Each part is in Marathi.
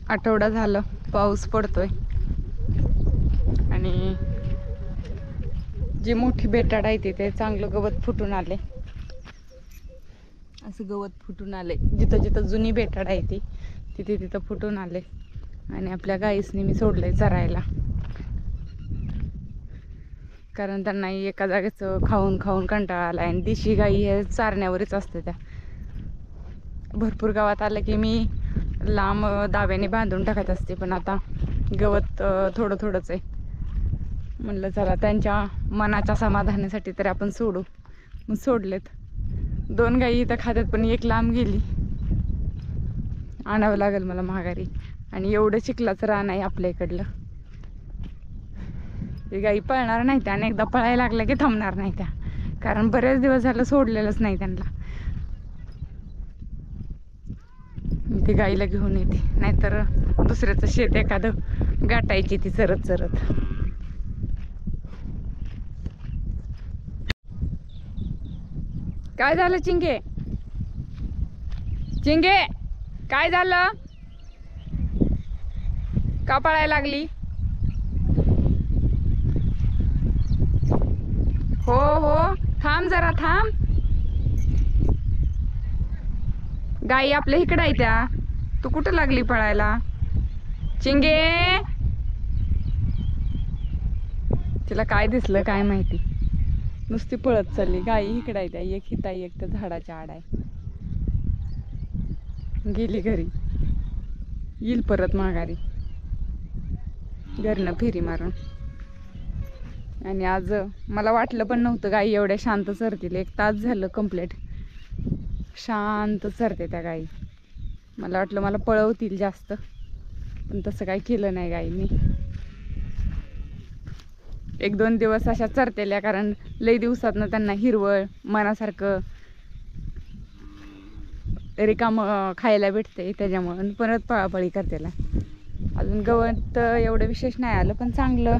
आठवडा झालं पाऊस पडतोय आणि जी मोठी बेटाड आहे ते चांगलं गवत फुटून आले. असं गवत फुटून आले जिथं जिथं जुनी बेटाड आहे ती तिथे तिथं फुटून आले. आणि आपल्या गाईसनी मी सोडलंय चरायला, कारण त्यांना एका जागेच खाऊन खाऊन कंटाळा आलाय. आणि देशी गाई हे चारण्यावरच असते. त्या भरपूर गावात आलं की मी लांब दाव्याने बांधून टाकत असते, पण आता गवत थोडं थोडंच आहे. म्हणलं चला त्यांच्या मनाच्या समाधानासाठी तरी आपण सोडू. मग सोडलेत. 2 गाई इथं खात्यात, पण एक लांब गेली. आणावं लागेल मला माघारी. आणि एवढं चिखलाचं रान आहे आपल्या इकडलं. ते गाई पळणार नाही त्या, आणि एकदा पळायला लागल्या की थांबणार नाही त्या, कारण बरेच दिवस झालं सोडलेलंच नाही त्यांना. मी ते गाईला घेऊन येते, नाहीतर दुसऱ्याचं शेत एखादं गाठायची ती चरत चरत. काय झालं चिंगे? चिंगे काय झालं? का पळायला लागली? हो हो थांब जरा थांब. गाई आपल्या इकडे आहे त्या, तू कुठं लागली पळायला? चिंगे तिला काय दिसलं काय माहिती, नुसती पळत चालली. गाई इकडे आहे त्या, एक हिता एक त्या झाडाच्या आड आहे. गेली घरी, येईल परत माघारी घरनं फेरी मारून. आणि आज मला वाटलं पण नव्हतं गाई एवढ्या शांत चरतील. 1 तास झालं कंप्लीट शांत चरते त्या गाई. मला वाटलं मला पळवतील जास्त, पण तसं काही केलं नाही गाईंनी. 1-2 दिवस अशा चरतेल्या, कारण लई दिवसातनं त्यांना हिरवळ मनासारखं रिकाम खायला भेटते, त्याच्यामुळे परत पळापळी करतेला. अजून गवत एवढं विशेष नाही आलं, पण चांगलं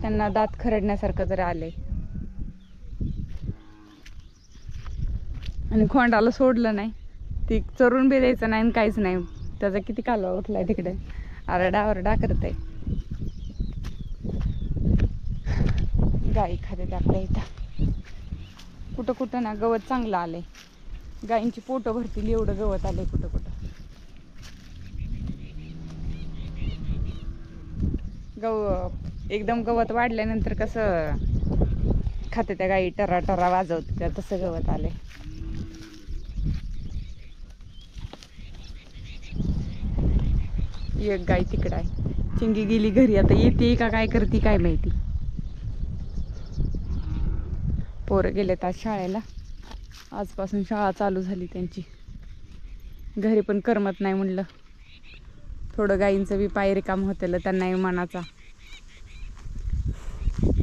त्यांना दात खरडण्यासारखं जर आले. आणि खोंडाला सोडलं नाही, ती चरून बी द्यायचं नाही काहीच नाही. त्याचा किती कालवा उठलाय तिकडे, आरडा करत आहे. गाई खाते आपल्या इथं. कुठं कुठं ना गवत चांगलं आलंय, गाईंची पोटं भरतील एवढं गवत आलंय कुठं कुठं. एकदम गवत वाढल्यानंतर कसं खाते त्या गाई, टरा टरा वाजवते त्या, तसं गवत आले. एक गाय तिकडं आहे. चिंगी गेली घरी, आता येते का काय करते काय माहिती. पोरं गेलेत आज शाळेला, आजपासून शाळा चालू झाली त्यांची. घरी पण करमत नाही, म्हणलं थोडं गाईंचं बी पाय रिकाम होतेलं, त्यांनाही मनाचा,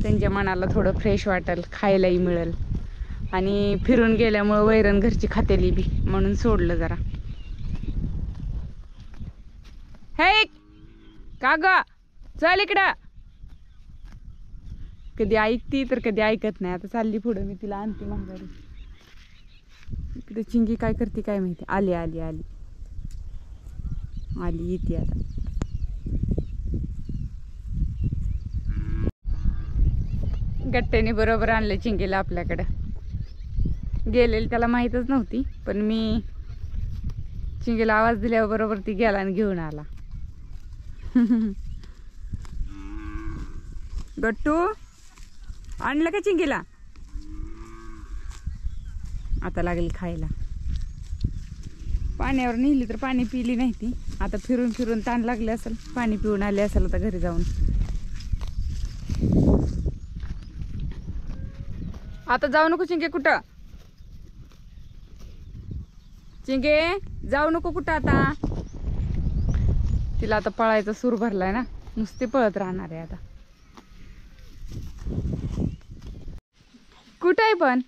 त्यांच्या मनाला थोडं फ्रेश वाटेल, खायलाही मिळेल. आणि फिरून गेल्यामुळं वैरण घरची खातेली बी, म्हणून सोडलं जरा. हे का ग, चल इकडं. कधी ऐकती तर कधी ऐकत नाही. आता चालली पुढं, मी तिला आणते माघारी. इकडे चिंगी काय करते काय माहिती. आली आली आली आली, येते आता. गट्ट्याने बरोबर आणलं चिंगीला आपल्याकडं. गेलेली त्याला माहीतच नव्हती, पण मी चिंगीला आवाज दिल्यावर बरोबर ती गेला आणि घेऊन आला. गट्टू आणलं का चिंगीला? आता लागली खायला. पाण्यावर नेली तर पाणी पिली नाही ती. आता फिरून फिरून ताण लागले असेल, पाणी पिऊन आले असेल आता घरी जाऊन. आता जाऊ नको चिंगे कुठं. चिंगे जाऊ नको कुठं आता. तिला आता पळायचा सूर भरलाय ना, नुसती पळत राहणार आहे आता. कुठं आहे पण?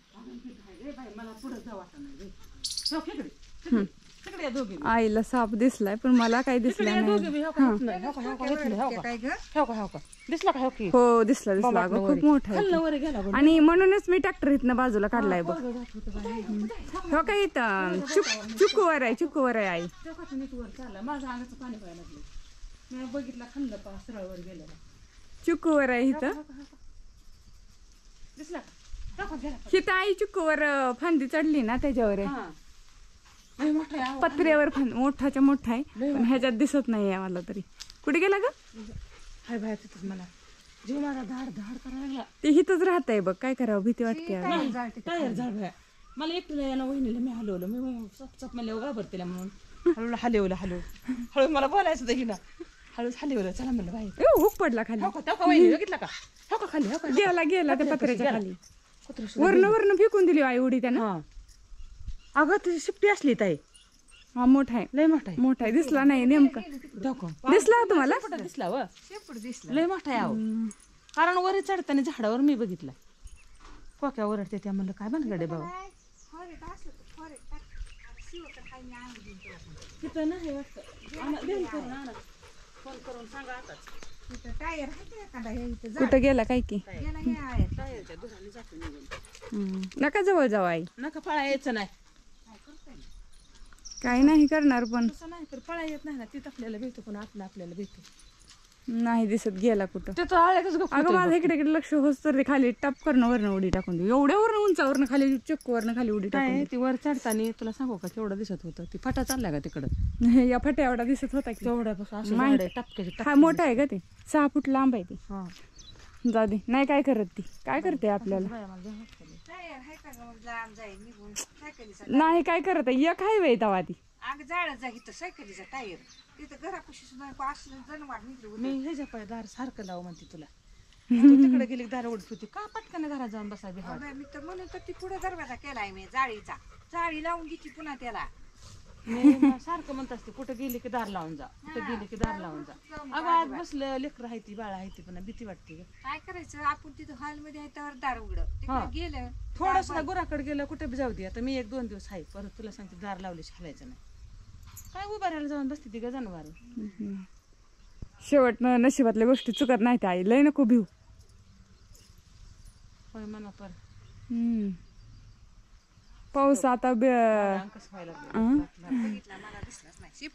तिकडे दोघे आईला साप दिसलाय पण मला काही दिसला नाही दिसला का की हो दिसला दिसला अगं खूप मोठा आहे वर गेला आणि म्हणूनच मी ट्रॅक्टर इथनं बाजूला काढलाय बघ हो काय इथं चुकूवर आहे आई वर चालला माझ्या अंगाचं पाणी व्हायला लागलं मी बघितला खाल्लं पा सरळ वर गेलेला चुकूवर आहे इथं दिसला का गेला हिथं आई चुकूवर फांदी चढली ना त्याच्यावर आहे मोठा पत्र्यावर मोठाच्या मोठा आहे पण ह्याच्यात दिसत नाहीये मला तरी कुठे गेला ग हाय बाहेर तिथं मला जीव माझा धाड धाड करायला लागला ते हिथंच राहत आहे बघ काय करावं भीती वाटते टायर झाड बाहेर मला एकटीला याला वहिनीला मी हलवलं मी चप मला घाबरतेला म्हणून हळू हळू मला बोलायचं होतं हिला हळूच हलवलं चला म्हणलं बाहेर हुक पडला खाली वहिनी बघितला का हो का खाली गेला त्या पत्र्याच्या खाली वर्ण फेकून दिली आई उडी त्यानं अगं तुझी शिफ्टी असली ताई हा मोठा आहे लय मोठा आहे दिसला नाही नेमका दिसला तुम्हाला दिसला व लय मोठा आहे अहो कारण वर चढताना झाडावर मी बघितला कोक्या ओरडते त्या म्हणलं काय बनगडे बाबा तिथं नाही वाटतं फोन करून सांगा आताच कुठं गेला काय की टायरच्या दुराने जातो निघून नका जवळ जाऊ आई नका पळा यायचं नाही काही नाही करणार पण तसं नाही तर पळा येत नाही ना तिथं आपल्याला भेटतो पण आपल्याला भेटतो नाही दिसत गेला कुठं तिथं आळ्यातच अगं माझं इकडे लक्ष होत तर ते खाली टप करणं वरनं उडी टाकून देऊ एवढ्या वरनं उंचावरनं खाली चक्कवरनं खाली उडी टाकून नाही ती वर चढताना तुला सांगू का केवढं दिसत होतं ती फाटा चालला का तिकडं देऊ. या फट्या एवढा दिसत होता की तेवढ्यापासून टपक्याची हा मोठा आहे का ते 6 फूट लांब आहे ते हा जाऊ दे नाही काय करत ती काय करते आपल्याला नाही काय करत एक हायवे तवा ती सायकलीचा टायर तिथं घरापाशी सुद्धा असलं जनवाड निघलं मी ह्याच्या पाय दार सारखं लावू म्हणते तुला तू तिकडे गेली दार उडत होती का पटकन घरात जाऊन बसायची मी तर म्हणून तर ती पुढे दरवाजा केलाय मी जाळी लावून घेतली पुन्हा त्याला मी सारखं म्हणत असते कुठं गेली की दार लावून जा कुठं गेली की दार लावून जा अगं आज बसलं लेकरं आहे ती बाळा आहे ती पुन्हा भीती वाटते काय करायचं आपण तिथं हॉल मध्ये आहे तर दार उघडं तिकडे गेलं थोडस गुराकडे गेलं कुठे बी जाऊ दे आता मी 1-2 दिवस आहे परत तुला सांगते दार लावली हलायचं नाही काय उभा राहायला जाऊन बसते ती ग जनावर शेवट नशिबातल्या गोष्टी चुकत नाही त्या आई लय नको भिऊ होय म्हणा पर पाऊस आता अंकच व्हायला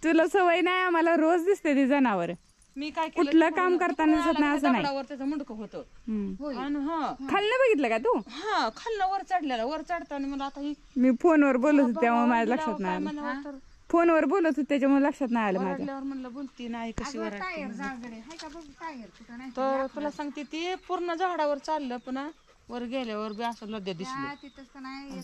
तुला सवय नाही आम्हाला रोज दिसते ती जनावर मी काय कुठलं काम करताना दिसत नाही असं नाही त्याचं मुंडकं होतं खाल्लं बघितलं का तू हा खाल्लं वर चढलेला वर चढताना मला आता ही मी फोनवर बोलत होते त्यामुळे माझ्या लक्षात नाही आलं फोनवर बोलत होते त्याच्यामुळे लक्षात नाही आलं माझ्या म्हणलं बोलती नाही कशी वर टायर जाळगडे हाय का बघ टायर कुठं नाही तर तुला सांगते ती पूर्ण झाडावर चाललं पुन्हा वर गेल्यावर बी असं लद्या दिसलं तिथंच तर नाही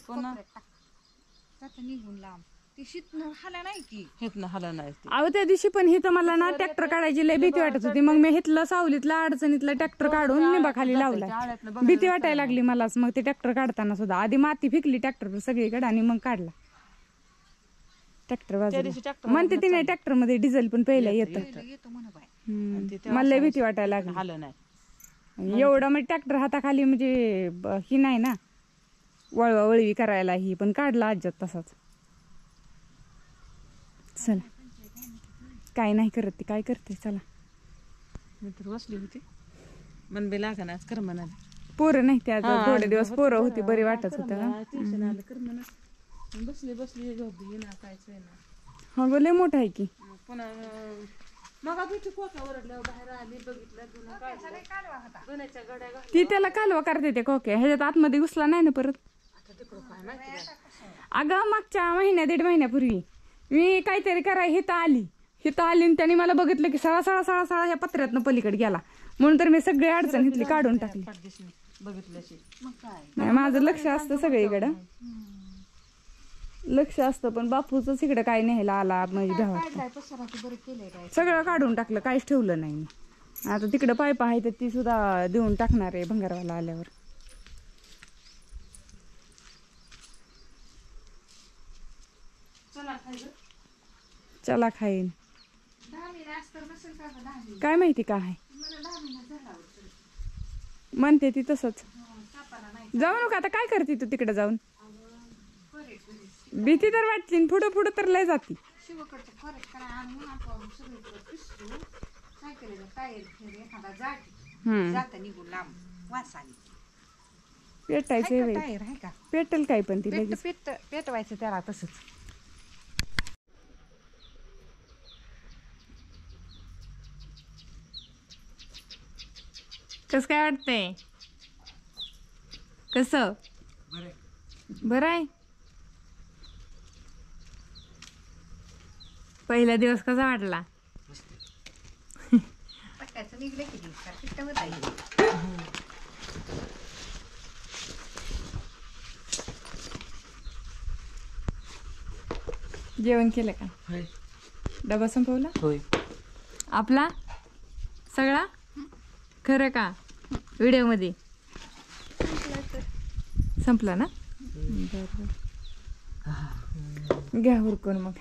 निघून लांब ती शीत हाला नाही की हेत हाला नाही अहो त्या दिवशी पण हिथं मला ना ट्रॅक्टर काढायची लय भीती वाटत होती मग मी हिथलं सावलीतला अडचणीतला ट्रॅक्टर काढून निंबा खाली लावला भीती वाटायला लागली मलाच मग ते ट्रॅक्टर काढताना सुद्धा आधी माती फेकली ट्रॅक्टर सगळीकडे आणि मग काढला ट्रॅक्टर बाजूला म्हणते तिने ट्रॅक्टर मध्ये डिझेल पण पहिला येतं मला लय भीती वाटायला लागली आलं नाही एवढं म्हणजे ट्रॅक्टर हाताखाली म्हणजे ही नाही ना वळवी करायला ही पण काढला आज्यात तसाच चला काय नाही करत ती काय करते चला मी तर बसली होती मन बी लागना आज कर म्हणा पोरं नाही त्या थोडे दिवस पोरं होती बरी वाटत होतं कर म्हणा बसली झोपली ना कायच ना हा लय मोठा आहे की पुन्हा मग कोका ओरडल्यावर बाहेर आली बघितलं जुन्याच्या गड्या ती त्याला कालवा करते ते कोक्या ह्याच्यात आतमध्ये घुसला नाही ना परत अगं मागच्या महिन्या 1.5 महिन्यापूर्वी मी काहीतरी कराय हिथं आली आणि त्याने मला बघितलं की सळा ह्या पत्र्यातनं पलीकडे गेला म्हणून तर मी सगळी अडचण इथली काढून टाकली बघितल्याशी नाही माझं लक्ष असतं सगळीकडं लक्ष असतं पण बापूच इकडे काय न्यायला आला म्हणजे भावा सगळं काढून टाकलं काहीच ठेवलं नाही मी आता तिकडं पाईप आहे तर ती सुद्धा देऊन टाकणार आहे भंगारवाला आल्यावर चला खाईन काय माहिती काय आहे म्हणते ती तसंच जाऊ नका आता काय करते तू तिकडे जाऊन भीती तर वाटली पुढं पुढं तर लय जाती. शिवकडचं फरक करा आणून आपण सगळीकडे पिसू सायकलीचा टायर फेर एखादा जात निघून लांब वास आली पेटायचं टायर आहे का पेटल काय पण ती लगेच. पेटवायचं त्याला तसंच. कसं काय वाटतंय? कसं बरं आहे? पहिला दिवस कसा वाटला? पटकायचं निघलं की पिट्ट होता येईल. जेवण केलं का? डबा संपवला? होय. आपला सगळा? खरं का? व्हिडिओ मध्ये संपला ना? बरं घ्या उरकून मग.